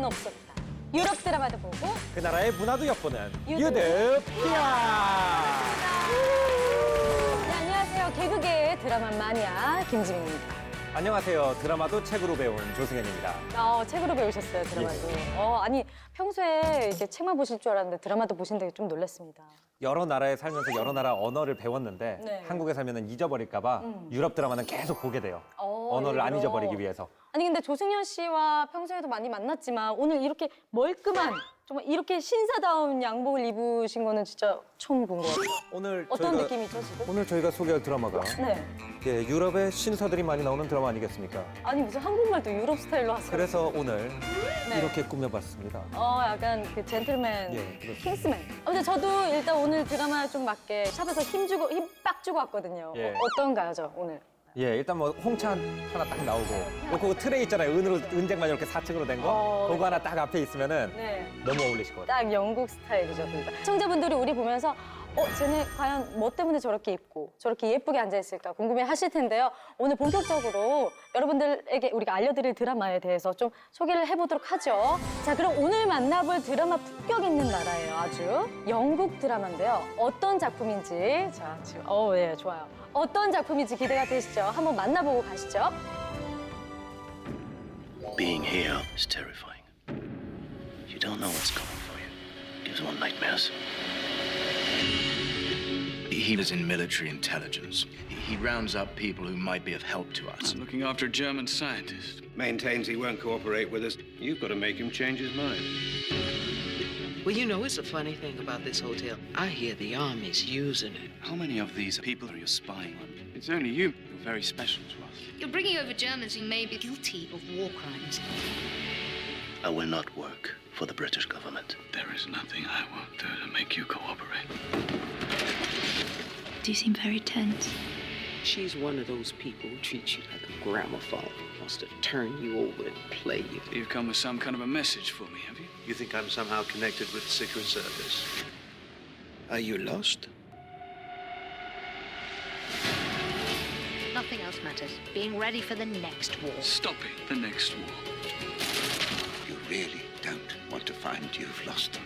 없습니다. 유럽 드라마도 보고 그 나라의 문화도 엿보는 유드피아. 네, 안녕하세요. 개그계의 드라마 마니아 김지민입니다. 안녕하세요. 드라마도 책으로 배운 조승현입니다. 책으로 배우셨어요, 드라마도. 아니, 평소에 이제 책만 보실 줄 알았는데 드라마도 보신다고 좀 놀랐습니다. 여러 나라에 살면서 여러 나라 언어를 배웠는데 네. 한국에 살면 잊어버릴까 봐 유럽 드라마는 계속 보게 돼요. 언어를 안 일부러. 잊어버리기 위해서. 아니, 근데 조승현 씨와 평소에도 많이 만났지만 오늘 이렇게 멀끔한, 정말 이렇게 신사다운 양복을 입으신 거는 진짜 처음 본 것 같아요. 오늘 어떤 느낌이죠, 지금? 오늘 저희가 소개할 드라마가 네. 예, 유럽의 신사들이 많이 나오는 드라마 아니겠습니까? 아니, 무슨 한국말도 유럽 스타일로 하세요. 그래서 오늘 네. 이렇게 꾸며봤습니다. 약간 그 젠틀맨, 예, 그렇습니다. 킹스맨. 근데 저도 일단 오늘 드라마 좀 맞게 샵에서 힘 빡 주고 왔거든요. 예. 어떤가요, 저 오늘? 예, 일단 뭐 홍차 하나 딱 나오고 그 트레이 있잖아요. 은쟁만 이렇게 4층으로 된 거. 그거 하나 딱 앞에 있으면은 네. 너무 어울리실 것 같아요. 딱 영국 스타일이죠. 그러니까. 시청자분들이 우리 보면서 쟤네 과연 뭐 때문에 저렇게 입고 저렇게 예쁘게 앉아있을까 궁금해 하실 텐데요. 오늘 본격적으로 여러분들에게 우리가 알려드릴 드라마에 대해서 좀 소개를 해보도록 하죠. 자, 그럼 오늘 만나볼 드라마 품격 있는 나라예요. 아주. 영국 드라마인데요. 어떤 작품인지. 자, 지금. 예, 좋아요. 어떤 작품인지 기대가 되시죠? 한번 만나보고 가시죠. Being here is terrifying. You don't know what's coming for you. Gives one nightmares. He was in military intelligence. He rounds up people who might be of help to us. I'm looking after a German scientist. Maintains he won't cooperate with us. You've got to make him change his mind. Well, you know, it's a funny thing about this hotel. I hear the army's using it. How many of these people are you spying on? It's only you. You're very special to us. You're bringing over Germans who may be guilty of war crimes. I will not work for the British government. There is nothing I won't do to make you cooperate. Do you seem very tense? She's one of those people who treat you like a gramophone. Wants to turn you over and play you. You've come with some kind of a message for me, have you? You think I'm somehow connected with the Secret Service? Are you lost? Nothing else matters. Being ready for the next war. Stopping the next war. You really don't want to find you've lost them.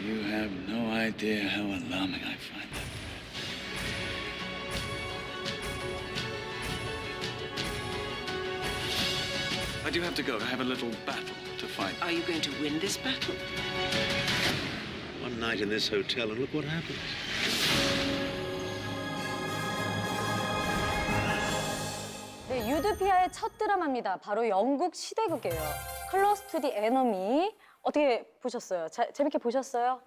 You have no idea how alarming I find that. I do have to go. I have a little battle to fight. Are you going to win this battle? One night in this hotel and look what happens. 네, 유드피아의 첫 드라마입니다. 바로 영국 시대극이에요. 클로스 투 디 에너미. 어떻게 보셨어요? 재밌게 보셨어요?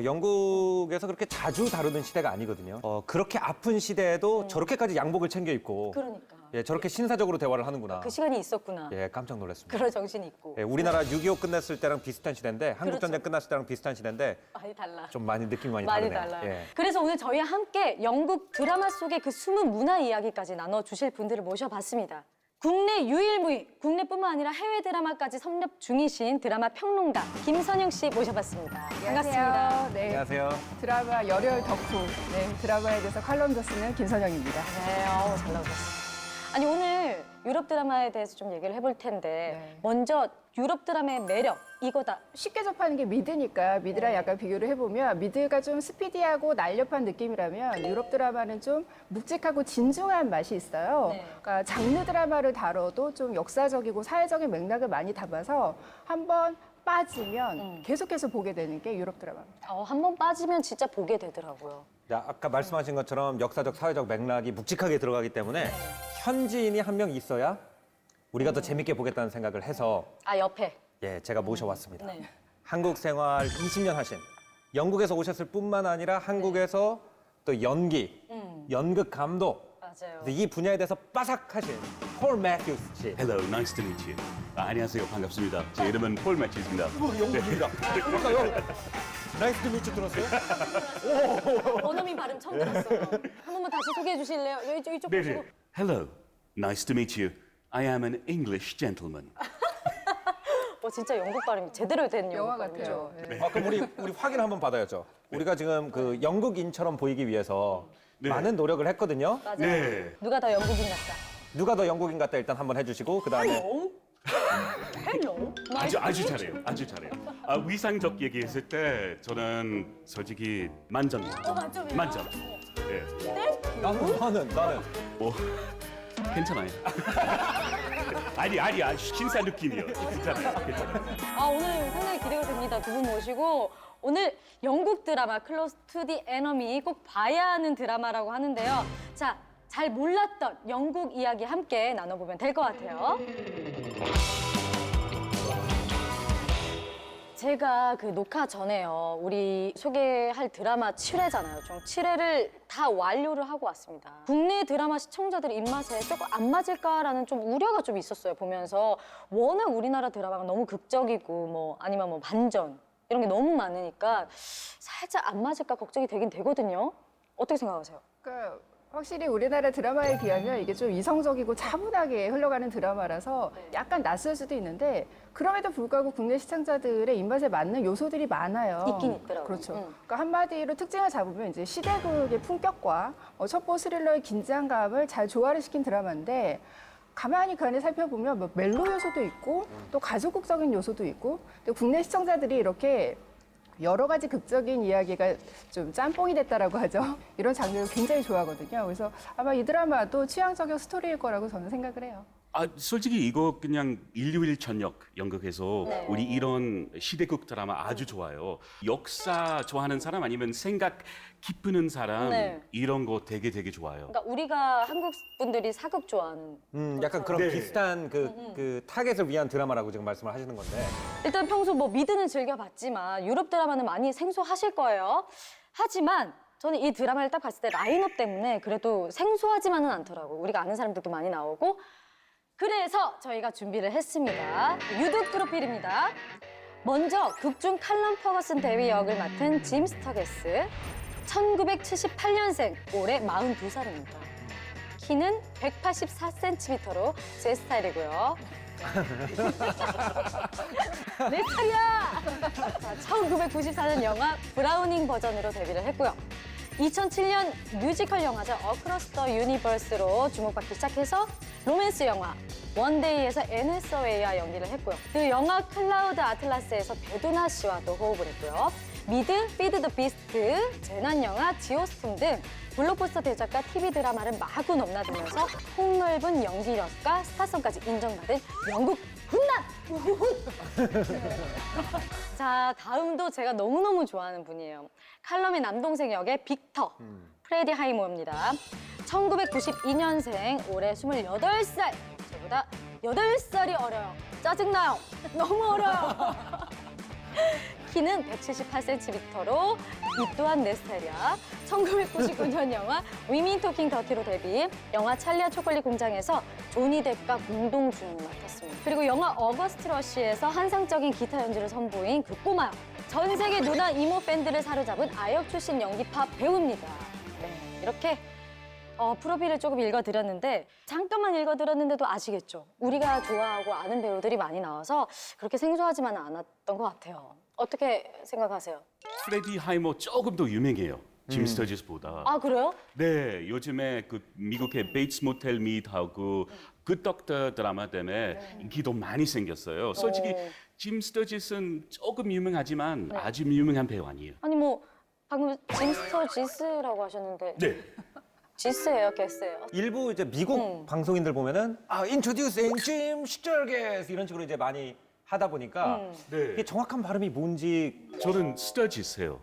영국에서 그렇게 자주 다루는 시대가 아니거든요. 그렇게 아픈 시대에도 저렇게까지 양복을 챙겨 입고 그러니까. 예, 저렇게 신사적으로 대화를 하는구나. 그 시간이 있었구나. 예, 깜짝 놀랐습니다. 그럴 정신이 있고. 예, 우리나라 6.25 끝났을 때랑 비슷한 시대인데 한국 그렇죠. 전쟁 끝났을 때랑 비슷한 시대인데 많이 달라. 좀 많이 느낌이 많이 많이 다르네요. 달라요. 예. 그래서 오늘 저희와 함께 영국 드라마 속의 그 숨은 문화 이야기까지 나눠주실 분들을 모셔봤습니다. 국내 유일무이, 국내뿐만 아니라 해외 드라마까지 섭렵 중이신 드라마 평론가 김선영 씨 모셔봤습니다. 반갑습니다. 네. 안녕하세요. 드라마 열혈 덕후. 네, 드라마에 대해서 칼럼도 쓰는 김선영입니다. 네, 잘 나오셨어요. 아니, 오늘 유럽 드라마에 대해서 좀 얘기를 해볼 텐데 네. 먼저 유럽 드라마의 매력, 이거다. 쉽게 접하는 게 미드니까 미드랑 약간 비교를 해보면 미드가 좀 스피디하고 날렵한 느낌이라면 유럽 드라마는 좀 묵직하고 진중한 맛이 있어요. 네. 그러니까 장르 드라마를 다뤄도 좀 역사적이고 사회적인 맥락을 많이 담아서 한번 빠지면 계속해서 보게 되는 게 유럽 드라마입니다. 한 번 빠지면 진짜 보게 되더라고요. 자, 아까 말씀하신 것처럼 역사적, 사회적 맥락이 묵직하게 들어가기 때문에 현지인이 한 명 있어야 우리가 더 재밌게 보겠다는 생각을 해서 옆에. 예, 제가 모셔왔습니다. 네. 한국 생활 20년 하신 영국에서 오셨을 뿐만 아니라 한국에서 또 연기, 연극 감독 맞아요. 이 분야에 대해서 빠삭하신 폴 매튜스 씨. Hello, nice to meet you. 안녕하세요, 반갑습니다. 제 이름은 폴 매튜스입니다. 영국입니다. 그러니까요. 나이스 투 미츠 들었어요? 원어민 발음 처음 들었어요. 한 번만 다시 소개해 주실래요? 이쪽 네, 보시고. 네. Hello, nice to meet you. I am an English gentleman. 진짜 영국 발음이 제대로 된 영국 영화 발음이죠. 같아요. 네. 그럼 우리 확인 한번 받아야죠. 우리가 지금 그 영국인처럼 보이기 위해서 네. 많은 노력을 했거든요. 맞아요. 네. 누가 더 영국인 같다. 누가 더 영국인 같다 일단 한번 해주시고 그 다음에 헬로. 아주 잘해요. 아주 잘해요. 위상적 얘기했을 때 저는 솔직히 만점이에요. 만점이에요? 만점. 예. 나는. 뭐 괜찮아요. 아니 신사 느낌이요. 괜찮아요. 오늘 상당히 기대가 됩니다. 두 분 모시고 오늘 영국 드라마 클로즈 투 디 에너미 꼭 봐야 하는 드라마라고 하는데요. 자, 잘 몰랐던 영국 이야기 함께 나눠보면 될 것 같아요. 제가 그 녹화 전에요. 우리 소개할 드라마 7회잖아요. 총 7회를 다 완료를 하고 왔습니다. 국내 드라마 시청자들 입맛에 조금 안 맞을까라는 좀 우려가 좀 있었어요. 보면서 워낙 우리나라 드라마가 너무 극적이고 뭐 아니면 뭐 반전 이런 게 너무 많으니까 살짝 안 맞을까 걱정이 되긴 되거든요. 어떻게 생각하세요? 그러니까 확실히 우리나라 드라마에 비하면 이게 좀 이성적이고 차분하게 흘러가는 드라마라서 약간 낯설 수도 있는데 그럼에도 불구하고 국내 시청자들의 입맛에 맞는 요소들이 많아요. 있긴 있더라고요. 그렇죠. 그러니까 한마디로 특징을 잡으면 이제 시대극의 품격과 첩보 스릴러의 긴장감을 잘 조화를 시킨 드라마인데 가만히 그 안에 살펴보면 뭐 멜로 요소도 있고 또 가족극적인 요소도 있고 또 국내 시청자들이 이렇게 여러 가지 극적인 이야기가 좀 짬뽕이 됐다라고 하죠. 이런 장르를 굉장히 좋아하거든요. 그래서 아마 이 드라마도 취향 저격 스토리일 거라고 저는 생각을 해요. 솔직히 이거 그냥 일요일 저녁 연극에서 우리 이런 시대극 드라마 아주 좋아요. 역사 좋아하는 사람 아니면 생각 깊은 사람 네. 이런 거 되게 좋아요. 그러니까 우리가 한국 분들이 사극 좋아하는 약간 그런 비슷한 그 타겟을 위한 드라마라고 지금 말씀을 하시는 건데. 일단 평소 뭐 미드는 즐겨봤지만 유럽 드라마는 많이 생소하실 거예요. 하지만 저는 이 드라마를 딱 봤을 때 라인업 때문에 그래도 생소하지만은 않더라고요. 우리가 아는 사람들도 많이 나오고 그래서 저희가 준비를 했습니다. 유독 프로필입니다. 먼저 극중 칼럼 퍼거슨 대위 역을 맡은 짐 스터게스. 1978년생, 올해 42살입니다. 키는 184cm로 제 스타일이고요. 내 스타일이야! 자, 1994년 영화 브라우닝 버전으로 데뷔를 했고요. 2007년 뮤지컬 영화죠. 어크로스 더 유니버스로 주목받기 시작해서 로맨스 영화 원데이에서 앤 해서웨이와 연기를 했고요. 그 영화 클라우드 아틀라스에서 배두나 씨와도 호흡을 했고요. 미드, 피드 더 비스트, 재난 영화 지오스톰 등 블록버스터 대작과 TV 드라마를 마구 넘나들면서 폭넓은 연기력과 스타성까지 인정받은 영국 훈남! 자, 다음도 제가 너무너무 좋아하는 분이에요. 칼럼의 남동생 역의 빅터, 프레디 하이모어입니다. 1992년생, 올해 28살. 저보다 8살이 어려요. 짜증나요. 너무 어려요. 키는 178cm로 이 또한 내 스타일이야. 1999년 영화 위민 토킹 더티로 데뷔. 영화 찰리와 초콜릿 공장에서 조니 뎁과 공동 주연을 맡았습니다. 그리고 영화 어거스트 러쉬에서 환상적인 기타 연주를 선보인 그 꼬마요. 전 세계 누나 이모 팬들을 사로잡은 아역 출신 연기파 배우입니다. 네, 이렇게 프로필을 조금 읽어드렸는데 잠깐만 읽어드렸는데도 아시겠죠? 우리가 좋아하고 아는 배우들이 많이 나와서 그렇게 생소하지만은 않았던 것 같아요. 어떻게 생각하세요? 프레디 하이머 조금 더 유명해요. 짐 스터지스보다. 아, 그래요? 네, 요즘에 그 미국의 베이츠 모텔 미드하고 굿 덕터 드라마 때문에 인기도 많이 생겼어요. 솔직히 짐 스터지스는 조금 유명하지만 아주 유명한 배우 아니에요. 아니 뭐 방금 짐 스터지스라고 하셨는데 네. 지스예요, 게스예요? 일부 이제 미국 방송인들 보면은 introducing Jim Sturgis 이런 식으로 이제 많이 하다 보니까 네. 이게 정확한 발음이 뭔지 저는 스터지스예요.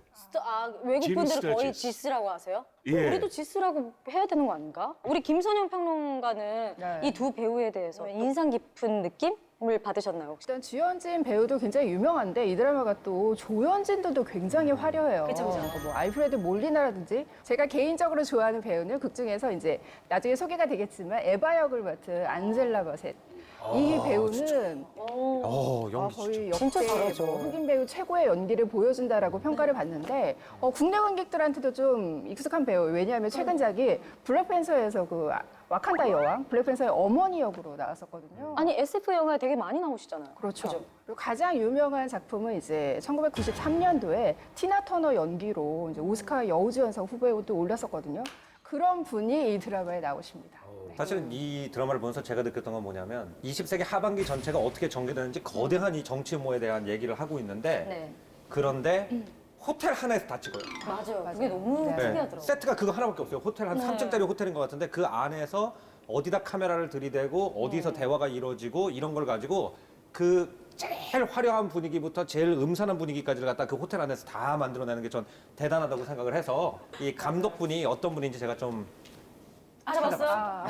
외국 짐 분들은 거의 스터지스. 지스라고 하세요? 예. 우리도 지스라고 해야 되는 거 아닌가? 우리 김선영 평론가는 네. 이 두 배우에 대해서 인상 깊은 느낌을 받으셨나요, 혹시? 일단 주연진 배우도 굉장히 유명한데 이 드라마가 또 조연진들도 굉장히 화려해요. 그쵸, 그쵸. 뭐 알프레드 몰리나라든지 제가 개인적으로 좋아하는 배우는 극 중에서 이제 나중에 소개가 되겠지만 에바 역을 맡은 안젤라 버셋. 이 배우는 연기 거의 진짜 역대 잘하죠. 뭐 흑인 배우 최고의 연기를 보여준다라고 평가를 받는데 국내 관객들한테도 좀 익숙한 배우. 왜냐하면 최근작이 블랙팬서에서 그 와칸다 여왕, 블랙팬서의 어머니 역으로 나왔었거든요. 아니 SF 영화에 되게 많이 나오시잖아요. 그렇죠. 그죠? 그리고 가장 유명한 작품은 이제 1993년도에 티나 터너 연기로 이제 오스카 여우주연상 후보에도 올렸었거든요. 그런 분이 이 드라마에 나오십니다. 네. 사실은 이 드라마를 보면서 제가 느꼈던 건 뭐냐면 20세기 하반기 전체가 어떻게 전개되는지 거대한 이 정치 음모에 대한 얘기를 하고 있는데 네. 그런데 호텔 하나에서 다 찍어요. 맞아요. 그게 너무 네. 특이하더라고요. 세트가 그거 하나밖에 없어요. 호텔 한 네. 3층짜리 호텔인 것 같은데 그 안에서 어디다 카메라를 들이대고 어디서 대화가 이루어지고 이런 걸 가지고 그 제일 화려한 분위기부터 제일 음산한 분위기까지를 갖다 그 호텔 안에서 다 만들어내는 게 전 대단하다고 생각을 해서 이 감독분이 어떤 분인지 제가 좀 알아봤어요? 아,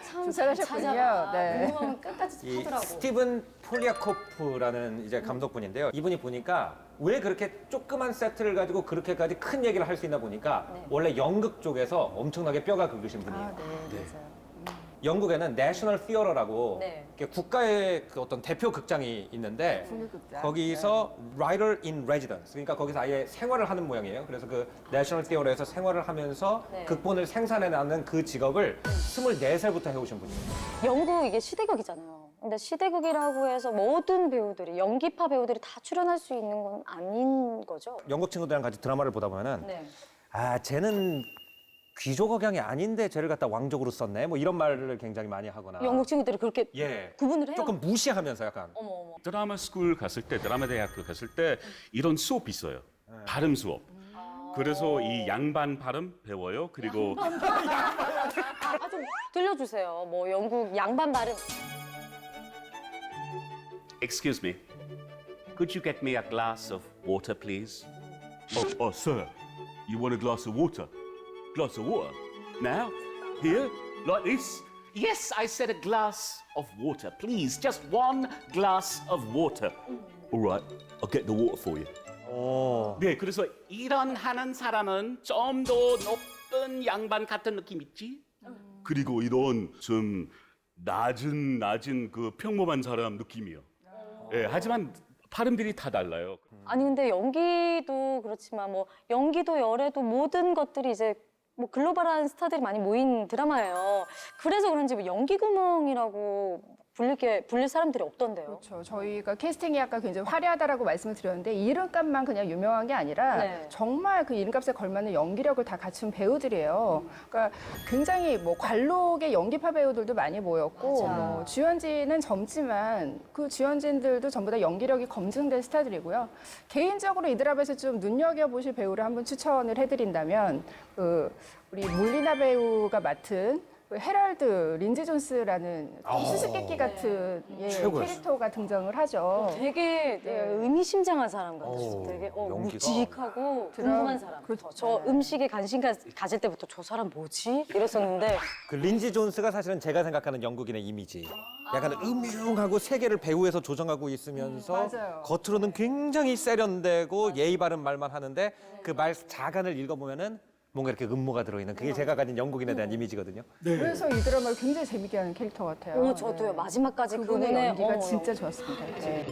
참 조사하셨군요. 찾아봐. 네. 궁금하면 끝까지 이 하더라고. 스티븐 폴리아코프라는 이제 감독분인데요. 이분이 보니까 왜 그렇게 조그만 세트를 가지고 그렇게까지 큰 얘기를 할 수 있나 보니까 네. 원래 연극 쪽에서 엄청나게 뼈가 굵으신 분이에요. 아, 네, 맞아요. 영국에는 내셔널 시어터라고 네. 국가의 그 어떤 대표 극장이 있는데 국립극장. 거기서 writer in residence 그러니까 거기서 아예 생활을 하는 모양이에요. 그래서 그 내셔널 시어터에서 생활을 하면서 네. 극본을 생산해내는 그 직업을 24살부터 해오신 분이에요. 영국 이게 시대극이잖아요. 근데 시대극이라고 해서 모든 배우들이 연기파 배우들이 다 출연할 수 있는 건 아닌 거죠? 영국 친구들이랑 같이 드라마를 보다 보면은 네. 아 쟤는 귀족 억양이 아닌데 쟤를 갖다 왕족으로 썼네 뭐 이런 말을 굉장히 많이 하거나 영국 친구들이 그렇게 예 구분을 해요? 조금 무시하면서 약간 어머 어머. 드라마 스쿨 갔을 때, 드라마 대학교 갔을 때 이런 수업 있어요. 발음 수업. 그래서 이 양반 발음 배워요. 그리고 좀 들려주세요. 뭐 영국 양반 발음. Excuse me. Could you get me a glass of water, please? Oh, sir. You want a glass of water? Glass of water? Now? Here? Like this? Yes, I said a glass of water. Please, just one glass of water. All right, I'll get the water for you. 네, 그래서 이런 하는 사람은 좀 더 높은 양반 같은 느낌 있지? 그리고 이런 좀 낮은 그 평범한 사람 느낌이요. 예, 하지만 발음들이 다 달라요. 아니 근데 연기도 그렇지만 뭐 연기도 열애도 모든 것들이 이제 뭐 글로벌한 스타들이 많이 모인 드라마예요. 그래서 그런지 뭐 연기 구멍이라고 불릴 사람들이 없던데요. 그렇죠. 저희가 캐스팅이 아까 굉장히 화려하다라고 말씀을 드렸는데 이름값만 그냥 유명한 게 아니라 네. 정말 그 이름값에 걸맞는 연기력을 다 갖춘 배우들이에요. 그러니까 굉장히 뭐 관록의 연기파 배우들도 많이 모였고 맞아. 뭐 주연진은 젊지만 그 주연진들도 전부 다 연기력이 검증된 스타들이고요. 개인적으로 이 드라마에서 좀 눈여겨보실 배우를 한번 추천을 해드린다면 그 우리 몰리나 배우가 맡은 그 헤럴드 린지 존스라는 좀 수수께끼 같은 예, 최고였어요. 캐릭터가 등장을 하죠. 되게 의미심장한 사람 같아요. 오, 되게 연기가. 묵직하고 궁금한 사람. 그렇죠. 저 음식에 관심 가질 때부터 저 사람 뭐지? 이랬었는데 그 린지 존스가 사실은 제가 생각하는 영국인의 이미지. 약간 음흉하고 세계를 배후에서 조정하고 있으면서 맞아요. 겉으로는 굉장히 세련되고 예의 바른 말만 하는데 그 말 자간을 읽어보면은 뭔가 이렇게 음모가 들어있는 그게 제가 가진 영국인에 대한 이미지거든요. 그래서 이 드라마를 굉장히 재밌게 하는 캐릭터 같아요. 오 저도요 네. 마지막까지 그분의 그분의 연기가 진짜 좋았습니다. 네.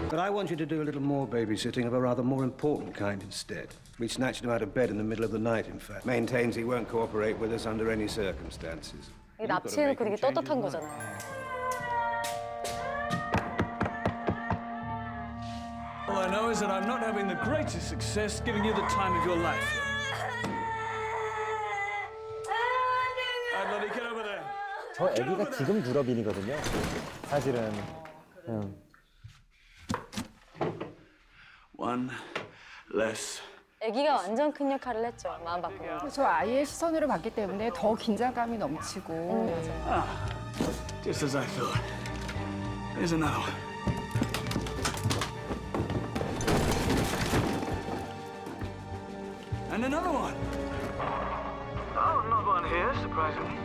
But I want you to do a little more babysitting of a rather more important kind instead. We snatched him out of bed in the middle of the night, in fact. Maintains he won't cooperate with us under any circumstances. 이 납치해놓고 되게 떳떳한 거잖아요. All I know is that I'm not having the greatest success giving you the time of your life. I'd let it get over there. 저 애기가 지금 유럽인이거든요. 사실은. One less. 아기가 완전 큰 역할을 했죠. 마음 바꾸는. 저 아이의 시선으로 봤기 때문에 더 긴장감이 넘치고 Just as I thought. Here's another one. And another one. Oh, another one here, surprisingly.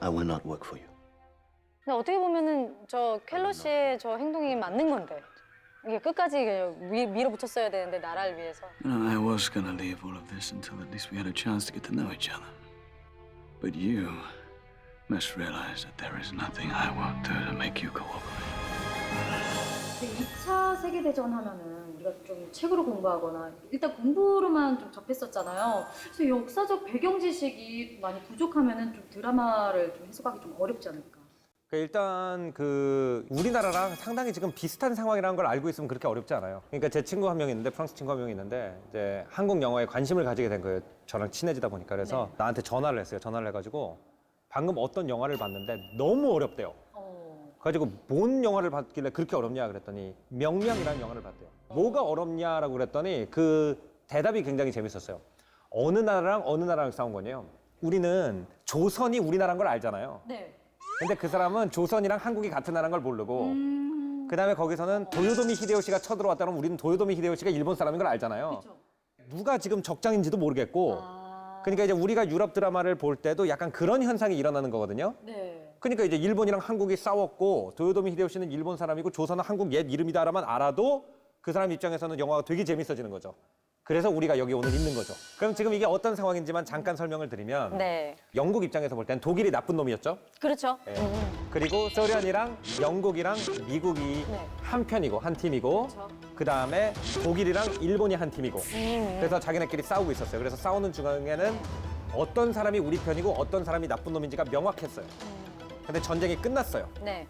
I will not work for you. 근데 어떻게 보면은 저 켈러 씨의 저 행동이 맞는 건데 이게 끝까지 밀어붙였어야 되는데 나라를 위해서. I was going to leave all of this until at least we had a chance to get to know each other. But you must realize that there is nothing I won't do to make you cooperate. 2차 세계대전 하면은 우리가 좀 책으로 공부하거나 일단 공부로만 좀 접했었잖아요. 그래서 역사적 배경 지식이 많이 부족하면은 좀 드라마를 좀 해석하기 좀 어렵지 않을까. 일단 그 우리나라랑 상당히 지금 비슷한 상황이라는 걸 알고 있으면 그렇게 어렵지 않아요. 그러니까 제 친구 한 명 있는데 프랑스 친구 한 명 있는데 이제 한국 영화에 관심을 가지게 된 거예요. 저랑 친해지다 보니까 그래서 나한테 전화를 했어요. 전화를 해가지고 방금 어떤 영화를 봤는데 너무 어렵대요. 그래가지고 뭔 영화를 봤길래 그렇게 어렵냐 그랬더니 명량이라는 영화를 봤대요. 뭐가 어렵냐라고 그랬더니 그 대답이 굉장히 재밌었어요. 어느 나라랑 어느 나라랑 싸운 거냐요. 우리는 조선이 우리나라인 걸 알잖아요. 네. 근데 그 사람은 조선이랑 한국이 같은 나라인 걸 모르고 그다음에 거기서는 도요토미 히데요시가 쳐들어왔다면 우리는 도요토미 히데요시가 일본 사람인 걸 알잖아요. 누가 지금 적장인지도 모르겠고 그러니까 이제 우리가 유럽 드라마를 볼 때도 약간 그런 현상이 일어나는 거거든요. 네. 그러니까 이제 일본이랑 한국이 싸웠고 도요토미 히데요시는 일본 사람이고 조선은 한국 옛 이름이다라만 알아도 그 사람 입장에서는 영화가 되게 재밌어지는 거죠. 그래서 우리가 여기 오늘 있는 거죠. 그럼 지금 이게 어떤 상황인지만 잠깐 설명을 드리면 네. 영국 입장에서 볼 땐 독일이 나쁜 놈이었죠. 그렇죠. 네. 그리고 소련이랑 영국이랑 미국이 네. 한 편이고 한 팀이고 그다음에 독일이랑 일본이 한 팀이고 그래서 자기네끼리 싸우고 있었어요. 그래서 싸우는 중앙에는 어떤 사람이 우리 편이고 어떤 사람이 나쁜 놈인지가 명확했어요. 근데 전쟁이 끝났어요. 네.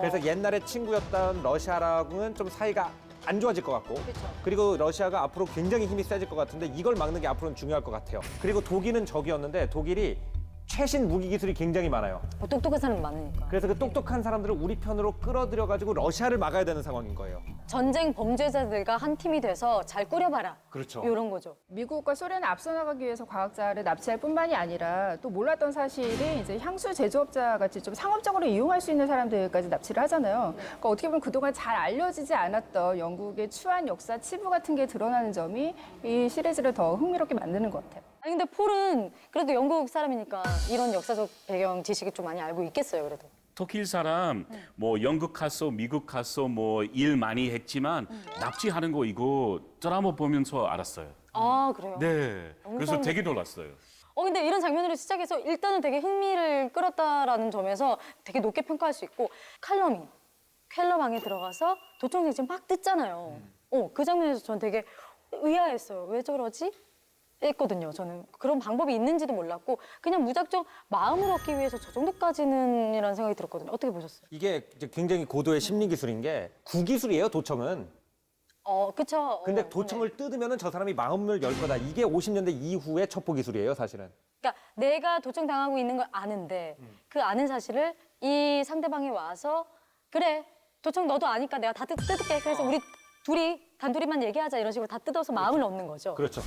그래서 옛날에 친구였던 러시아랑은 좀 사이가 안 좋아질 것 같고 그리고 러시아가 앞으로 굉장히 힘이 세질 것 같은데 이걸 막는 게 앞으로는 중요할 것 같아요. 그리고 독일은 적이었는데 독일이 최신 무기 기술이 굉장히 많아요. 똑똑한 사람이 많으니까. 그래서 그 똑똑한 사람들을 우리 편으로 끌어들여가지고 러시아를 막아야 되는 상황인 거예요. 전쟁 범죄자들과 한 팀이 돼서 잘 꾸려봐라. 그렇죠. 이런 거죠. 미국과 소련을 앞서 나가기 위해서 과학자를 납치할 뿐만이 아니라 또 몰랐던 사실이 이제 향수 제조업자 같이 좀 상업적으로 이용할 수 있는 사람들까지 납치를 하잖아요. 그러니까 어떻게 보면 그동안 잘 알려지지 않았던 영국의 추한 역사 치부 같은 게 드러나는 점이 이 시리즈를 더 흥미롭게 만드는 것 같아요. 아니 근데 폴은 그래도 영국 사람이니까 이런 역사적 배경 지식을 좀 많이 알고 있겠어요, 그래도. 독일 사람 뭐 영국 가서 미국 가서 뭐 일 많이 했지만 납치하는 거 이거 드라마 보면서 알았어요. 아, 그래요? 네. 그래서 되게 놀랐어요. 근데 이런 장면으로 시작해서 일단은 되게 흥미를 끌었다라는 점에서 되게 높게 평가할 수 있고 칼럼이 켈러방에 들어가서 도청장치 막 뜯잖아요. 그 장면에서 전 되게 의아했어요. 왜 저러지? 했거든요. 저는 그런 방법이 있는지도 몰랐고 그냥 무작정 마음을 얻기 위해서 저 정도까지는 이라는 생각이 들었거든요. 어떻게 보셨어요? 이게 이제 굉장히 고도의 심리 기술인 게 구기술이에요, 도청은. 그쵸. 근데 도청을 뜯으면 저 사람이 마음을 열 거다. 이게 50년대 이후의 첩보 기술이에요, 사실은. 그러니까 내가 도청 당하고 있는 걸 아는데 그 아는 사실을 이 상대방이 와서 그래 도청 너도 아니까 내가 다 뜯을게. 그래서 우리 둘이 단둘이만 얘기하자 이런 식으로 다 뜯어서 마음을 얻는 거죠. 그렇죠.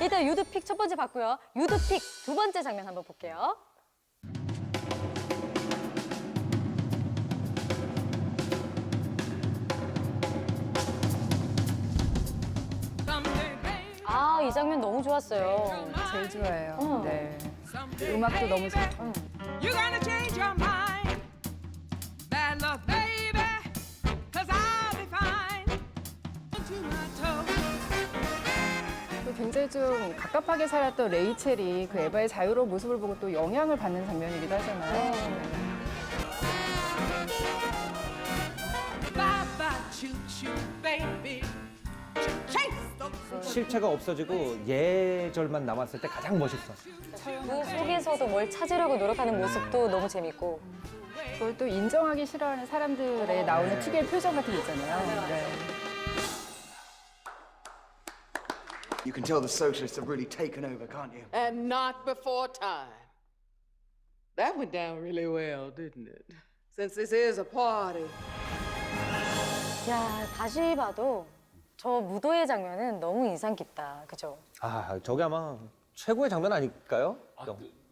일단 유드픽 첫 번째 봤고요. 유드픽 두 번째 장면 한번 볼게요. 아, 이 장면 너무 좋았어요. 제일 좋아해요. 네. 음악도 너무 좋고. You're gonna change your mind. Bad luck, baby. 'Cause I'll be fine. To my toe. 또 굉장히 좀 갑갑하게 살았던 레이첼이 그 에바의 자유로운 모습을 보고 또 영향을 받는 장면이기도 하잖아요. Bye bye, choo choo, baby. Chase those. 실체가 없어지고 예절만 남았을 때 가장 멋있어. 그 속에서도 뭘 찾으려고 노력하는 모습도 너무 재밌고. 그걸 또 인정하기 싫어하는 사람들의 나오는 특유의 표정 같은 게 있잖아요. 네. You can tell the socialists have really taken over, can't you? And not before time. That went down really well, didn't it? Since this is a party. 야, 다시 봐도 저 무도의 장면은 너무 인상 깊다. 그죠? 아, 저게 아마 최고의 장면 아닐까요?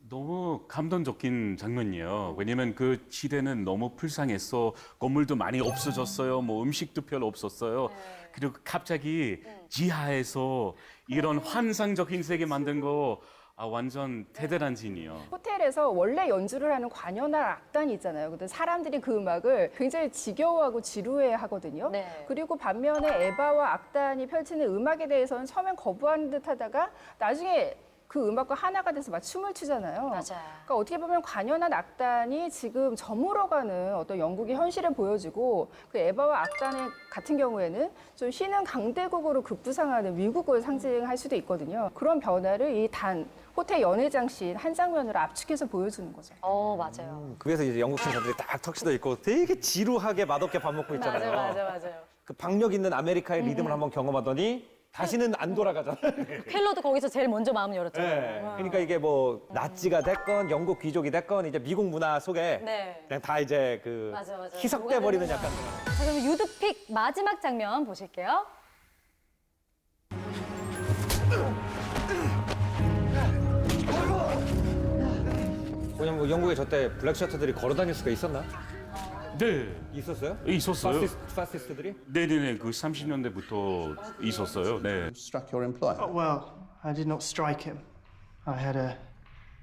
너무 감동적인 장면이에요. 왜냐면 그 시대는 너무 불쌍했어. 건물도 많이 없어졌어요. 뭐 음식도 별로 없었어요. 그리고 갑자기 지하에서 이런 환상적인 세계 만든 거 완전 대단한 진이요. 호텔에서 원래 연주를 하는 관현악 악단이 있잖아요. 근데 사람들이 그 음악을 굉장히 지겨워하고 지루해 하거든요. 네. 그리고 반면에 에바와 악단이 펼치는 음악에 대해서는 처음엔 거부하는 듯 하다가 나중에 그 음악과 하나가 돼서 막 춤을 추잖아요. 맞아요. 그러니까 어떻게 보면 관현한 악단이 지금 저물어가는 어떤 영국의 현실을 보여주고 그 에바와 악단 같은 경우에는 좀 쉬는 강대국으로 급부상하는 미국을 상징할 수도 있거든요. 그런 변화를 이 단 호텔 연회장 씬 한 장면으로 압축해서 보여주는 거죠. 맞아요. 그래서 이제 영국 신사들이 딱 턱시도 입고 되게 지루하게 맛없게 밥 먹고 있잖아요. 맞아요. 그 박력 있는 아메리카의 리듬을 한번 경험하더니 다시는 안 돌아가잖아요. 켈러도 거기서 제일 먼저 마음을 열었잖아요. 네. 그러니까 이게 뭐 나치가 됐건 영국 귀족이 됐건 이제 미국 문화 속에 네. 그냥 다 이제 그 맞아. 희석돼 버리는 약간. 자, 그럼 유드픽 마지막 장면 보실게요. 왜냐면 뭐 영국에 저때 블랙 셔터들이 걸어 다닐 수가 있었나? 네. 있었어요? 있었어요. 파시스트들이? 네네네. 그 30년대부터 있었어요. 네. Struck your employer? Well, I did not strike him. I had a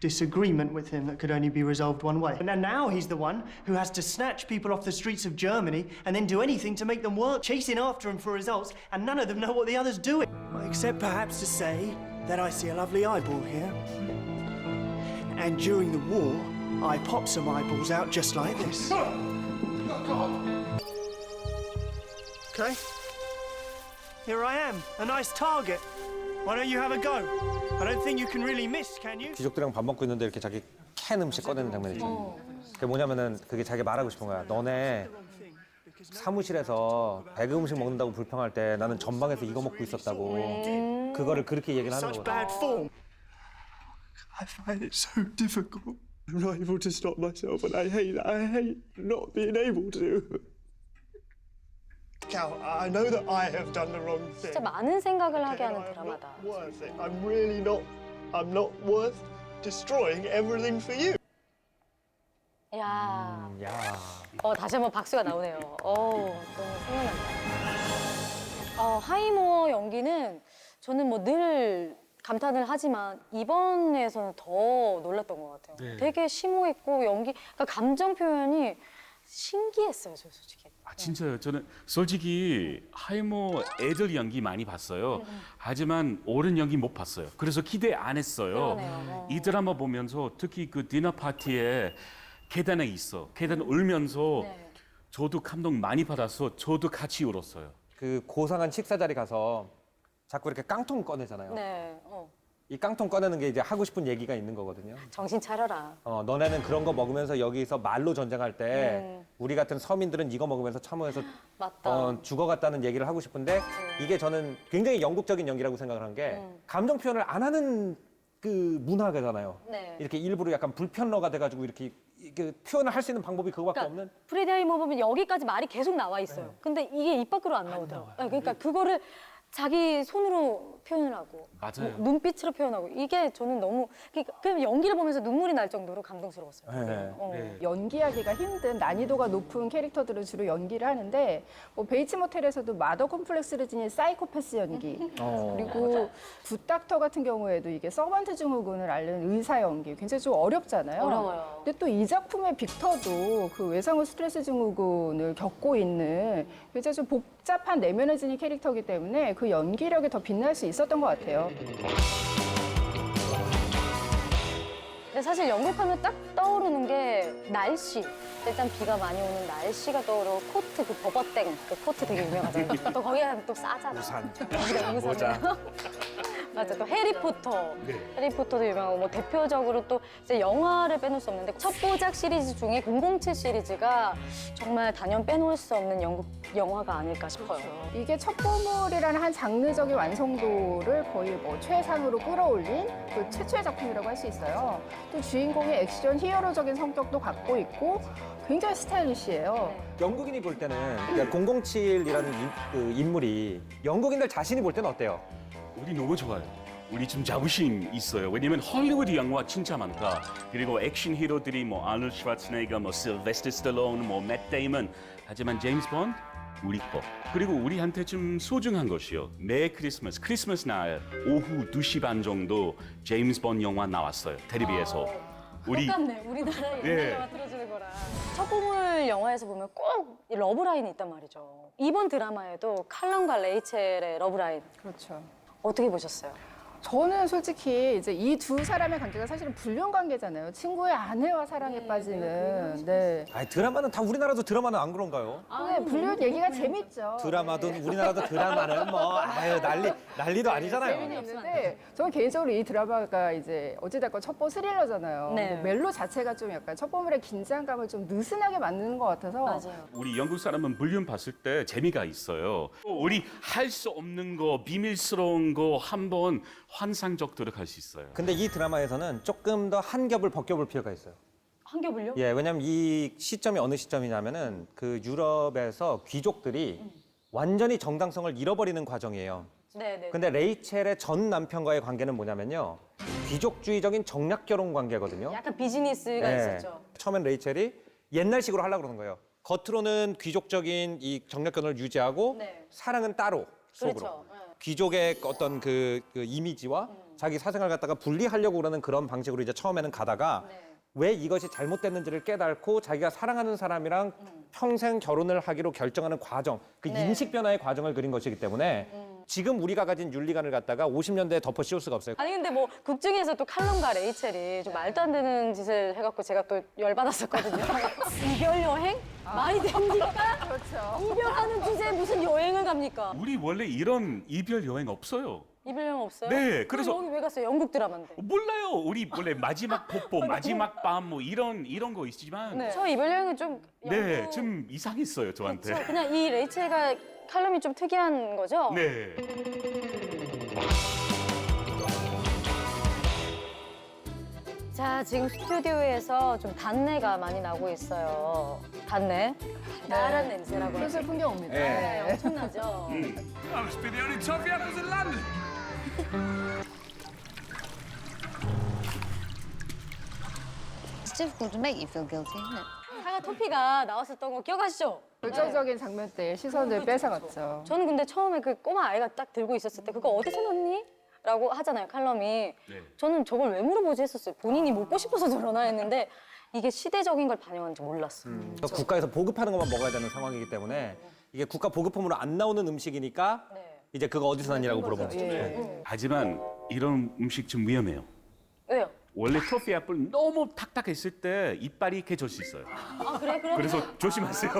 disagreement with him that could only be resolved one way. And now he's the one who has to snatch people off the streets of Germany and then do anything to make them work, chasing after him for results, and none of them know what the other's doing. Except perhaps to say that I see a lovely eyeball here. And during the war, I popped some eyeballs out just like this. Okay. Here I am, a nice target. Why don't you have a go? I don't think you can really miss, can you? 귀족들이랑 밥 먹고 있는데 이렇게 자기 캔 음식 꺼내는 장면 있죠. 그게 뭐냐면은 그게 자기 말하고 싶은 거야. 너네 사무실에서 배그 음식 먹는다고 불평할 때 나는 전방에서 이거 먹고 있었다고. 그거를 그렇게 얘기를 하는 Such 거거든. bad form. I find it so difficult. I'm not able to stop myself, and I hate not being able to. Cal, I know that I have done the wrong thing. 진짜 많은 생각을 하게 하는 드라마다. Worth it. I'm not worth destroying everything for you. 야. 야. 다시 한번 박수가 나오네요. 너무 생각난다. 하이모어 연기는 저는 뭐 늘 감탄을 하지만 이번에서는 더 놀랐던 것 같아요. 네. 되게 심오했고 그러니까 감정 표현이 신기했어요, 저 솔직히. 진짜요. 저는 솔직히 하이모 애들 연기 많이 봤어요. 하지만 어른 연기 못 봤어요. 그래서 기대 안 했어요. 그러네요. 이 드라마 보면서 특히 그 디너 파티에 계단에 있어. 계단 울면서 저도 감동 많이 받아서 저도 같이 울었어요. 그 고상한 식사 자리 가서 자꾸 이렇게 깡통 꺼내잖아요. 네. 이 깡통 꺼내는 게 이제 하고 싶은 얘기가 있는 거거든요. 정신 차려라. 너네는 그런 거 먹으면서 여기서 말로 전쟁할 때 우리 같은 서민들은 이거 먹으면서 참호해서 맞다. 죽어갔다는 얘기를 하고 싶은데 이게 저는 굉장히 영국적인 연기라고 생각을 한 게 감정 표현을 안 하는 그 문화가잖아요. 네. 이렇게 일부러 약간 불편러가 돼가지고 이렇게 표현을 할 수 있는 방법이 그거밖에 없는. 프레디 하이머 보면 여기까지 말이 계속 나와 있어요. 근데 이게 입 밖으로 안 나오더라고요. 그러니까 그거를 자기 손으로 표현을 하고 맞아요. 눈빛으로 표현하고 이게 저는 너무 그냥 연기를 보면서 눈물이 날 정도로 감동스러웠어요. 연기하기가 힘든 난이도가 높은 캐릭터들을 주로 연기를 하는데 뭐 베이츠 모텔에서도 마더 콤플렉스를 지닌 사이코패스 연기 그리고 굿닥터 같은 경우에도 이게 서번트 증후군을 앓는 의사 연기 굉장히 좀 어렵잖아요. 어려워요. 근데 또 이 작품의 빅터도 그 외상후 스트레스 증후군을 겪고 있는 굉장히 좀 복잡한 내면을 지닌 캐릭터이기 때문에 그 연기력이 더 빛날 수 있었던 것 같아요. 근데 사실 영국하면 딱 떠오르는 게 날씨. 일단 비가 많이 오는 날씨가 떠오르고 코트, 그 버버땡, 그 코트 되게 유명하잖아요. 또 거기 가면 또 싸잖아. 우산, 모자. 맞아, 또 해리포터. 해리포터도 유명하고 뭐 대표적으로 또 이제 영화를 빼놓을 수 없는데 첫 보작 시리즈 중에 007 시리즈가 정말 단연 빼놓을 수 없는 영국 영화가 아닐까 싶어요. 이게 첩보물이라는 한 장르적인 완성도를 거의 뭐 최상으로 끌어올린 그 최초의 작품이라고 할 수 있어요. 또 주인공의 액션 히어로적인 성격도 갖고 있고 굉장히 스타일리시해요. 영국인이 볼 때는 그러니까 007이라는 인물이 영국인들 자신이 볼 때는 어때요? 우리 너무 좋아요. 우리 좀 자부심 있어요. 왜냐면 헐리우드 영화 진짜 많다. 그리고 액션 히로들이 뭐 아놀드 슈와츠네거, 뭐 실베스터 스탈론, 뭐 맷 데이먼. 하지만 제임스 본드 우리 거. 그리고 우리한테 좀 소중한 것이요. 매 크리스마스 날 오후 2시 반 정도 제임스 본드 영화 나왔어요. 텔레비에서. 똑같네. 우리나라 옛날 영화 틀어주는 거랑. 첩보물 영화에서 보면 꼭 러브라인이 있단 말이죠. 이번 드라마에도 칼럼과 레이첼의 러브라인. 그렇죠. 어떻게 보셨어요? 저는 솔직히 이제 이 두 사람의 관계가 사실은 불륜 관계잖아요. 친구의 아내와 사랑에 빠지는. 네. 아니 드라마는 다 우리나라도 드라마는 안 그런가요? 근데 불륜 얘기가 재밌죠. 드라마도 우리나라도 드라마는 뭐 아유 난리도 아니잖아요. 재미는 있는데 저는 개인적으로 이 드라마가 이제 어찌됐건 첩보 스릴러잖아요. 네. 근데 멜로 자체가 좀 약간 첩보물의 긴장감을 좀 느슨하게 만드는 것 같아서 맞아요. 우리 영국 사람은 불륜 봤을 때 재미가 있어요. 우리 할 수 없는 거, 비밀스러운 거 한번 환상적도록 할 수 있어요. 근데 이 드라마에서는 조금 더 한 겹을 벗겨볼 필요가 있어요. 한 겹을요? 예, 왜냐면 이 시점이 어느 시점이냐면은 그 유럽에서 귀족들이 완전히 정당성을 잃어버리는 과정이에요. 네네. 근데 레이첼의 전 남편과의 관계는 뭐냐면요. 귀족주의적인 정략 결혼 관계거든요. 약간 비즈니스가 예. 있었죠. 처음엔 레이첼이 옛날식으로 하려고 그러는 거예요. 겉으로는 귀족적인 이 정략 결혼을 유지하고 네. 사랑은 따로 속으로. 그렇죠. 네. 귀족의 어떤 그 이미지와 자기 사생활 갖다가 분리하려고 그러는 그런 방식으로 이제 처음에는 가다가 네. 왜 이것이 잘못됐는지를 깨닫고 자기가 사랑하는 사람이랑 평생 결혼을 하기로 결정하는 과정, 그 네. 인식 변화의 과정을 그린 것이기 때문에 지금 우리가 가진 윤리관을 갖다가 50년대에 덮어 씌울 수가 없어요. 아니 근데 뭐 극 중에서 또 칼럼과 레이첼이 좀 말도 안 되는 짓을 해갖고 제가 또 열받았었거든요. 이별 여행? 말이 됩니까? 그렇죠. 이별하는 주제에 무슨 여행을 갑니까? 우리 원래 이런 이별 여행 없어요. 이별 여행 없어요? 네, 그럼 그래서- 여기 왜 갔어요? 영국 드라마인데. 몰라요. 우리 원래 마지막 폭포, 마지막 밤 뭐 이런 거 있지만 네. 저 이별 여행은 좀 네, 영국... 좀 이상했어요 저한테. 그렇죠. 그냥 이 레이첼가 칼럼이 좀 특이한 거죠? 네. 자, 지금 스튜디오에서 좀 단내가 많이 나고 있어요. 단내? 나란 냄새라고 하죠. 슬슬 풍겨옵니다. 네, 엄청나죠? I must be the only toffee animals in London. It's difficult to make you feel guilty, isn't it? 사과 토피가 나왔었던 거 기억하시죠? 결정적인 장면 때 시선을 뺏어갔죠. 저는 근데 처음에 그 꼬마 아이가 딱 들고 있었을 때 그거 어디서 났니? 라고 하잖아요, 칼럼이. 네. 저는 저걸 왜 물어보지 했었어요. 본인이 먹고 싶어서 그러나 했는데 이게 시대적인 걸 반영하는지 몰랐어요. 국가에서 보급하는 것만 먹어야 되는 상황이기 때문에 이게 국가 보급품으로 안 나오는 음식이니까 이제 그거 어디서 났니라고 물어보는 거죠. 네. 하지만 이런 음식 좀 위험해요. 왜요? 원래 트로피 애플 너무 탁탁했을 때 이빨이 깨질 수 있어요. 아, 그래? 그럼 그래서 조심하세요.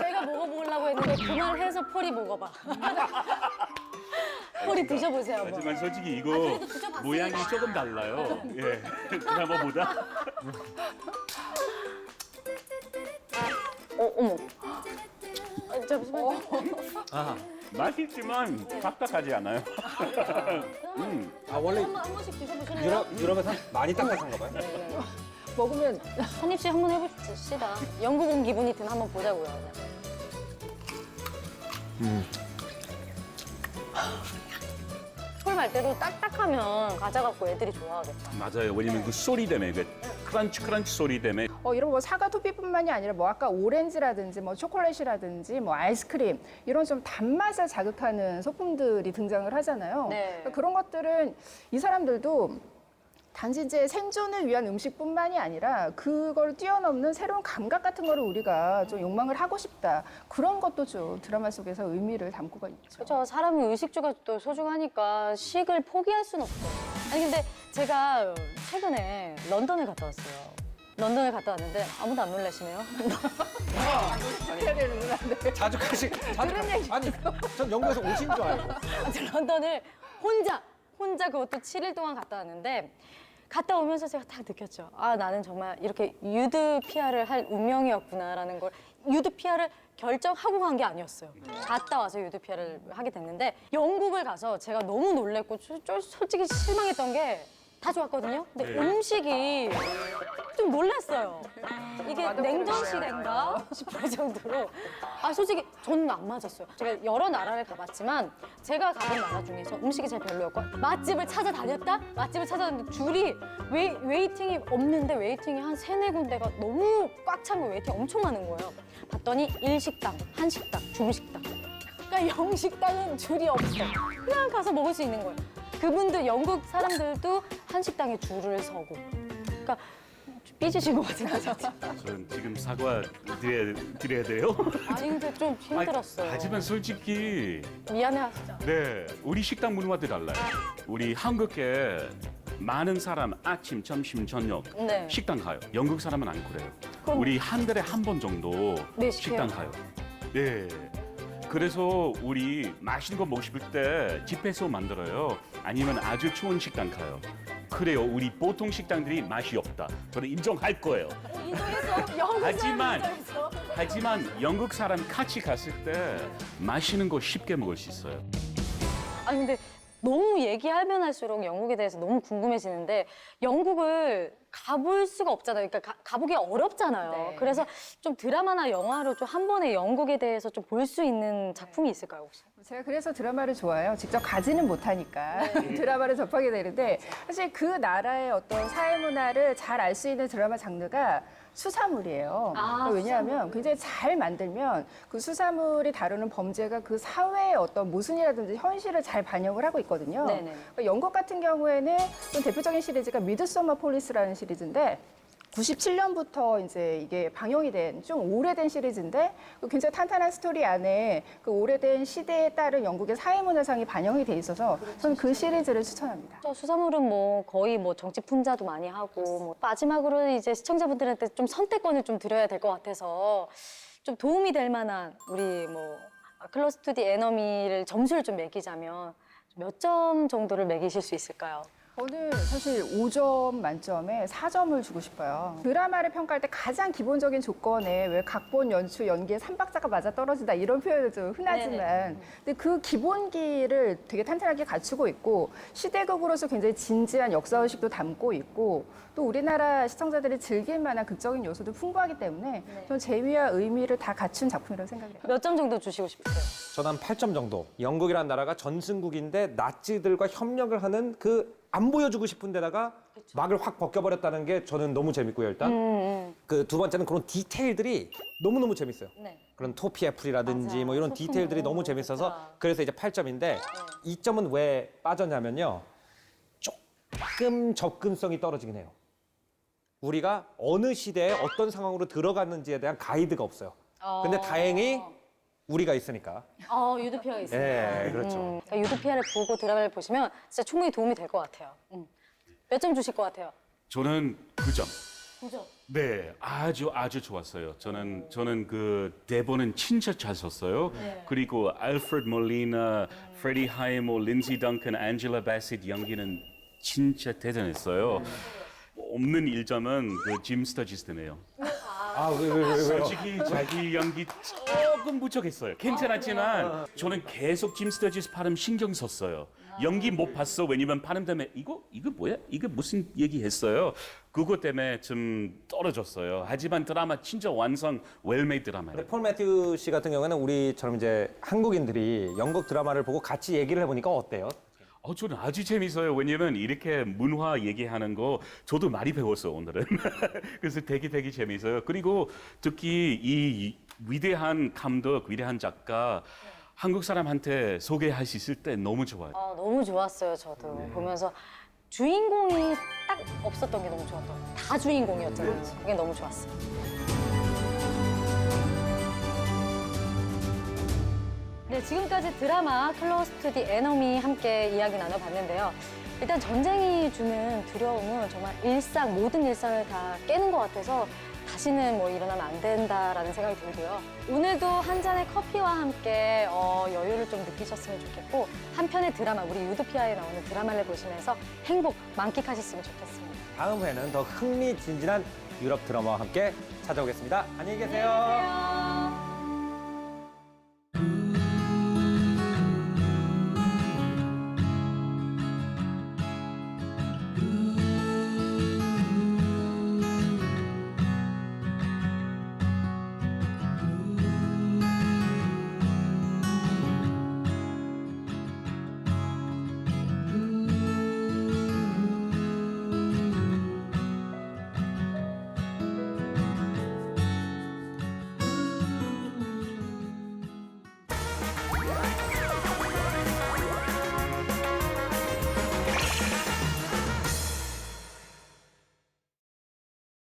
제가 먹어보려고 했는데 그만해서 폴이 먹어봐. 폴이 드셔보세요. 한번. 하지만 솔직히 이거 그래도 드셔봤으니까. 모양이 조금 달라요. 예, 드라마보다. 어머. 아, 잠시만요. 아, 맛있지만 딱딱하지 않아요. 아 원래 한 번씩 드셔보실래요? 유럽에서 많이 딱딱한가 봐요. 먹으면 한 입씩 한번 해봅시다. 영국 온 기분이 든 한번 보자고요. 폴 말대로 딱딱하면 과자 갖고 애들이 좋아하겠다. 맞아요. 왜냐면 그 소리 때문에 그 크런치 소리 때문에 이런 뭐 사과 토피뿐만이 아니라 뭐 아까 오렌지라든지 뭐 초콜릿이라든지 뭐 아이스크림 이런 좀 단맛을 자극하는 소품들이 등장을 하잖아요. 네. 그러니까 그런 것들은 이 사람들도 단지 이제 생존을 위한 음식뿐만이 아니라 그걸 뛰어넘는 새로운 감각 같은 거를 우리가 좀 욕망을 하고 싶다. 그런 것도 좀 드라마 속에서 의미를 담고가 있죠. 그렇죠. 사람은 의식주가 또 소중하니까 식을 포기할 수는 없어요. 아니 근데 제가 최근에 런던에 갔다 왔어요. 런던에 갔다 왔는데 아무도 안 놀라시네요. 해야 되는구나. 네. 자주 아니 전 영국에서 오신 줄 알고. 저 런던을 혼자 그것도 7일 동안 갔다 왔는데 갔다 오면서 제가 딱 느꼈죠. 아, 나는 정말 이렇게 유드 PR을 할 운명이었구나라는 걸 유드 PR을 결정하고 간 게 아니었어요. 갔다 와서 유드 PR을 하게 됐는데 영국을 가서 제가 너무 놀랬고 솔직히 실망했던 게 다 좋았거든요. 근데 음식이 좀 놀랐어요. 이게 냉전시대인가 싶을 정도로 솔직히 저는 안 맞았어요. 제가 여러 나라를 가봤지만 제가 가본 나라 중에서 음식이 제일 별로였고 맛집을 찾아다녔다? 맛집을 찾아다녔는데 줄이 웨이팅이 없는데 웨이팅이 한 3-4군데가 너무 꽉 찬 거예요. 웨이팅 엄청 많은 거예요. 봤더니 일식당, 한식당, 중식당. 그러니까 영식당은 줄이 없어. 그냥 가서 먹을 수 있는 거예요. 그분들 영국 사람들도 한식당에 줄을 서고. 그러니까 삐지신 것 같은데. 저는 지금 사과 드려야 돼요? 아니 근데 좀 힘들었어요. 하지만 솔직히 미안해하시죠. 네, 우리 식당 문화도 달라요. 우리 한국에 많은 사람 아침, 점심, 저녁 네. 식당 가요. 영국 사람은 안 그래요. 그럼- 우리 한 달에 한 번 정도 네, 식당 시켜요. 가요. 네. 그래서 우리 맛있는 거 먹고 싶을 때 집에서 만들어요. 아니면 아주 좋은 식당 가요. 그래요. 우리 보통 식당들이 맛이 없다. 저는 인정할 거예요. 인정했어. 영국 하지만 영국 사람 같이 갔을 때 맛있는 거 쉽게 먹을 수 있어요. 아니 근데 너무 얘기하면 할수록 영국에 대해서 너무 궁금해지는데 영국을 가볼 수가 없잖아요. 그러니까 가보기 어렵잖아요. 네. 그래서 좀 드라마나 영화로 좀 한 번에 영국에 대해서 좀 볼 수 있는 작품이 있을까요, 혹시? 제가 그래서 드라마를 좋아해요. 직접 가지는 못하니까 드라마를 접하게 되는데 사실 그 나라의 어떤 사회 문화를 잘 알 수 있는 드라마 장르가 수사물이에요. 왜냐하면 굉장히 잘 만들면 그 수사물이 다루는 범죄가 그 사회의 어떤 모순이라든지 현실을 잘 반영을 하고 있거든요. 네네. 그러니까 영국 같은 경우에는 좀 대표적인 시리즈가 미드소머 폴리스라는 시리즈인데 97년부터 이제 이게 방영이 된 좀 오래된 시리즈인데 그 굉장히 탄탄한 스토리 안에 그 오래된 시대에 따른 영국의 사회문화상이 반영이 돼 있어서 저는 그 시리즈를 추천합니다. 저 수사물은 뭐 거의 뭐 정치 풍자도 많이 하고 뭐 마지막으로 이제 시청자분들한테 좀 선택권을 좀 드려야 될 것 같아서 좀 도움이 될 만한 우리 뭐 클로즈 투 디 에너미를 점수를 좀 매기자면 몇 점 정도를 매기실 수 있을까요? 저는 사실 5점 만점에 4점을 주고 싶어요. 드라마를 평가할 때 가장 기본적인 조건에 왜 각본, 연출, 연기에 3박자가 맞아 떨어진다 이런 표현은 좀 흔하지만 근데 그 기본기를 되게 탄탄하게 갖추고 있고 시대극으로서 굉장히 진지한 역사의식도 담고 있고 또 우리나라 시청자들이 즐길 만한 극적인 요소도 풍부하기 때문에 저는 재미와 의미를 다 갖춘 작품이라고 생각해요. 몇 점 정도 주시고 싶으세요? 저는 한 8점 정도. 영국이라는 나라가 전승국인데 나치들과 협력을 하는 그 안 보여주고 싶은 데다가 막을 확 벗겨버렸다는 게 저는 너무 재밌고요, 일단. 그 두 번째는 그런 디테일들이 너무너무 재밌어요. 네. 그런 토피 애플이라든지 맞아. 뭐 이런 소품 디테일들이 너무 너무 재밌어서 좋다. 그래서 이제 8점인데 2점은 왜 빠졌냐면요. 조금 접근성이 떨어지긴 해요. 우리가 어느 시대에 어떤 상황으로 들어갔는지에 대한 가이드가 없어요. 근데 다행히 우리가 있으니까. 유도피아가 있습니다. 예, 그렇죠. 그러니까 유도피아를 보고 드라마를 보시면 진짜 충분히 도움이 될 것 같아요. 몇 점 주실 것 같아요? 저는 9점. 9점. 네, 아주 좋았어요. 저는 그 대본은 진짜 잘 썼어요. 네. 그리고 알프레드 몰리나, 프레디 하이모, 린지 덩컨, 앤젤라 베시트 연기는 진짜 대단했어요. 없는 1점은 그 짐 스터지스네요. 왜요? 솔직히 자기 연기 조금 부족했어요. 괜찮았지만 저는 계속 짐 스터지스 발음 신경 썼어요. 연기 못 봤어. 왜냐면 발음 때문에 이거 뭐야? 이거 무슨 얘기했어요? 그것 때문에 좀 떨어졌어요. 하지만 드라마 진짜 완성 웰메이드 드라마예요. 근데 폴 매튜 씨 같은 경우에는 우리처럼 이제 한국인들이 영국 드라마를 보고 같이 얘기를 해보니까 어때요? 저는 아주 재밌어요. 왜냐면 이렇게 문화 얘기하는 거 저도 많이 배웠어요, 오늘은. 그래서 되게 재밌어요. 그리고 특히 이 위대한 감독, 위대한 작가 한국 사람한테 소개할 수 있을 때 너무 좋아요. 너무 좋았어요, 저도. 보면서 주인공이 딱 없었던 게 너무 좋았던 것 같아요. 다 주인공이었잖아요. 그게 너무 좋았어요. 네, 지금까지 드라마 클로즈 투 디 에너미 함께 이야기 나눠봤는데요. 일단 전쟁이 주는 두려움은 정말 모든 일상을 다 깨는 것 같아서 다시는 뭐 일어나면 안 된다라는 생각이 들고요. 오늘도 한 잔의 커피와 함께 여유를 좀 느끼셨으면 좋겠고 한 편의 드라마, 우리 유도피아에 나오는 드라마를 보시면서 행복 만끽하셨으면 좋겠습니다. 다음 회는 더 흥미진진한 유럽 드라마와 함께 찾아오겠습니다. 안녕히 계세요.